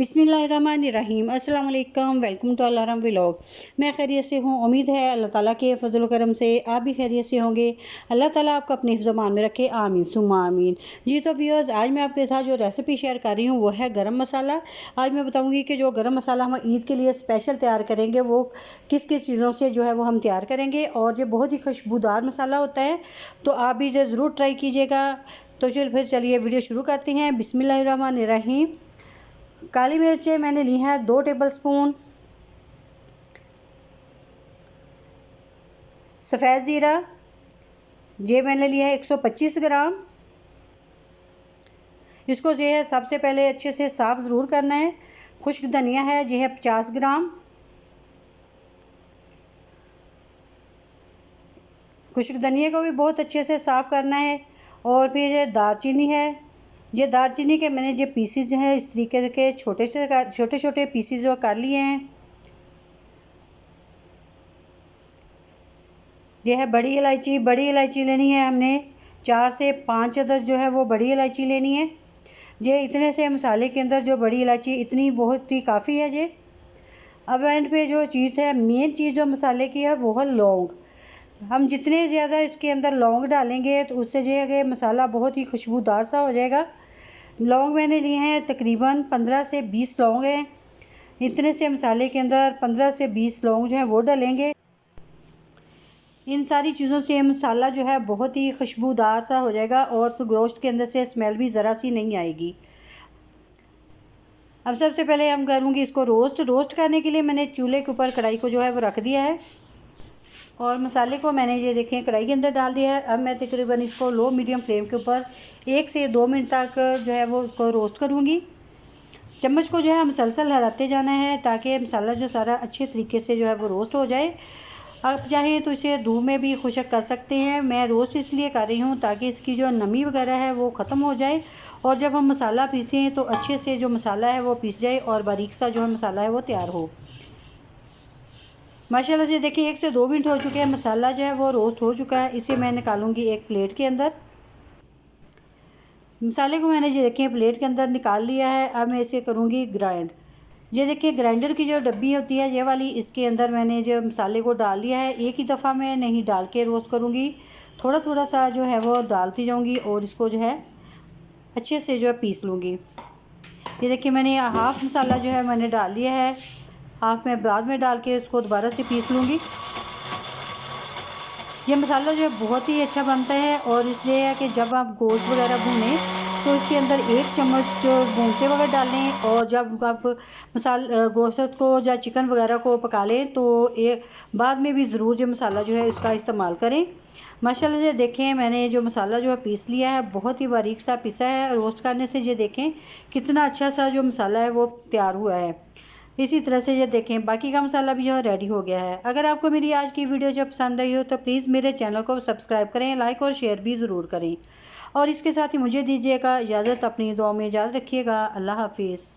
बिस्मिल्लाहिर्रहमानिर्रहीम अस्सलाम वालेकुम। Welcome to Al Haram vlog. मैं खैरियत से हूँ। उम्मीद है अल्लाह ताला के फजल करम से आप भी खैरियत से होंगे। अल्लाह ताला आपको अपने ज़मान में रखे, आमीन सुम्मा आमीन। जी तो व्यूअर्स, आज मैं आपके साथ जो रेसिपी शेयर कर रही हूँ वो है गरम मसाला। आज मैं बताऊँगी कि जो गरम मसाला हम ईद के लिए स्पेशल तैयार करेंगे वो किस किस चीज़ों से जो है वो हम तैयार करेंगे, और ये बहुत ही खुशबूदार मसाला होता है, तो आप भी इसे ज़रूर ट्राई कीजिएगा। तो फिर चलिए वीडियो शुरू करते हैं। बिस्मिल्लाहिर्रहमानिर्रहीम। काली मिर्चें मैंने ली हैं 2 टेबलस्पून। सफ़ेद ज़ीरा ये मैंने लिया है 125 ग्राम। इसको जो है सबसे पहले अच्छे से साफ़ ज़रूर करना है। खुश्क धनिया है ये है 50 ग्राम। खुश्क धनिया को भी बहुत अच्छे से साफ़ करना है। और फिर ये दालचीनी है। ये दालचीनी के मैंने ये पीसीज जो है इस तरीके के छोटे छोटे पीसीज जो कर लिए हैं। यह है बड़ी इलायची लेनी है हमने 4 से 5 अदद जो है वो बड़ी इलायची लेनी है। ये इतने से मसाले के अंदर जो बड़ी इलायची इतनी बहुत ही काफ़ी है ये। अब एंड पे जो चीज़ है, मेन चीज़ जो मसाले की है वो है लौंग। हम जितने ज़्यादा इसके अंदर लौंग डालेंगे तो उससे जो है कि मसाला बहुत ही खुशबूदार सा हो जाएगा। लौंग मैंने लिए हैं तकरीबन 15 से 20 लौंग हैं। इतने से मसाले के अंदर 15 से 20 लौंग जो है वो डालेंगे। इन सारी चीज़ों से मसाला जो है बहुत ही खुशबूदार सा हो जाएगा और तो गोश्त के अंदर से स्मेल भी ज़रा सी नहीं आएगी। अब सबसे पहले हम करूँगी इसको रोस्ट करने के लिए मैंने चूल्हे के ऊपर कढ़ाई को जो है वो रख दिया है, और मसाले को मैंने ये देखें कढ़ाई के अंदर डाल दिया है। अब मैं तकरीबन इसको लो मीडियम फ्लेम के ऊपर 1 से 2 मिनट तक जो है वो इसको रोस्ट करूँगी। चम्मच को जो है मुसलसल हिलाते जाना है ताकि मसाला जो सारा अच्छे तरीके से जो है वो रोस्ट हो जाए। आप चाहे तो इसे धूप में भी खुशक कर सकते हैं। मैं रोस्ट इसलिए कर रही हूँ ताकि इसकी जो नमी वगैरह है वो ख़त्म हो जाए, और जब हम मसाला पीसें तो अच्छे से जो मसाला है वो पीस जाए और बारीक सा जो है मसाला है वो तैयार हो। माशाल्लाह से देखिए 1 से 2 मिनट हो चुके हैं, मसाला जो है वो रोस्ट हो चुका है। इसे मैं निकालूंगी एक प्लेट के अंदर। मसाले को मैंने ये देखें प्लेट के अंदर निकाल लिया है। अब मैं इसे करूँगी ग्राइंड। ये देखिए ग्राइंडर की जो डब्बी होती है ये वाली, इसके अंदर मैंने जो मसाले को डाल लिया है। एक ही दफ़ा में नहीं डाल के रोस्ट करूँगी, थोड़ा थोड़ा सा जो है वो डालती जाऊँगी और इसको जो है अच्छे से जो है पीस लूँगी। ये देखिए मैंने हाफ़ मसाला जो है मैंने डाल लिया है, हाफ़ में बाद में डाल के उसको दोबारा से पीस लूँगी। ये मसाला जो है बहुत ही अच्छा बनता है, और इसलिए है कि जब आप गोश्त वगैरह भूनें तो इसके अंदर 1 चम्मच जो भूनते वक्त डालें, और जब आप गोश्त को या चिकन वगैरह को पका लें तो एक बाद में भी ज़रूर जो मसाला जो है इसका इस्तेमाल करें। माशाल्लाह से देखें मैंने जो मसाला जो है पीस लिया है, बहुत ही बारीक सा पिसा है। रोस्ट करने से ये देखें कितना अच्छा सा जो मसाला है वो तैयार हुआ है। इसी तरह से ये देखें बाकी का मसाला भी जो है रेडी हो गया है। अगर आपको मेरी आज की वीडियो जब पसंद आई हो तो प्लीज़ मेरे चैनल को सब्सक्राइब करें, लाइक और शेयर भी ज़रूर करें, और इसके साथ ही मुझे दीजिएगा इजाज़त। अपनी दुआ में याद रखिएगा। अल्लाह हाफिज़।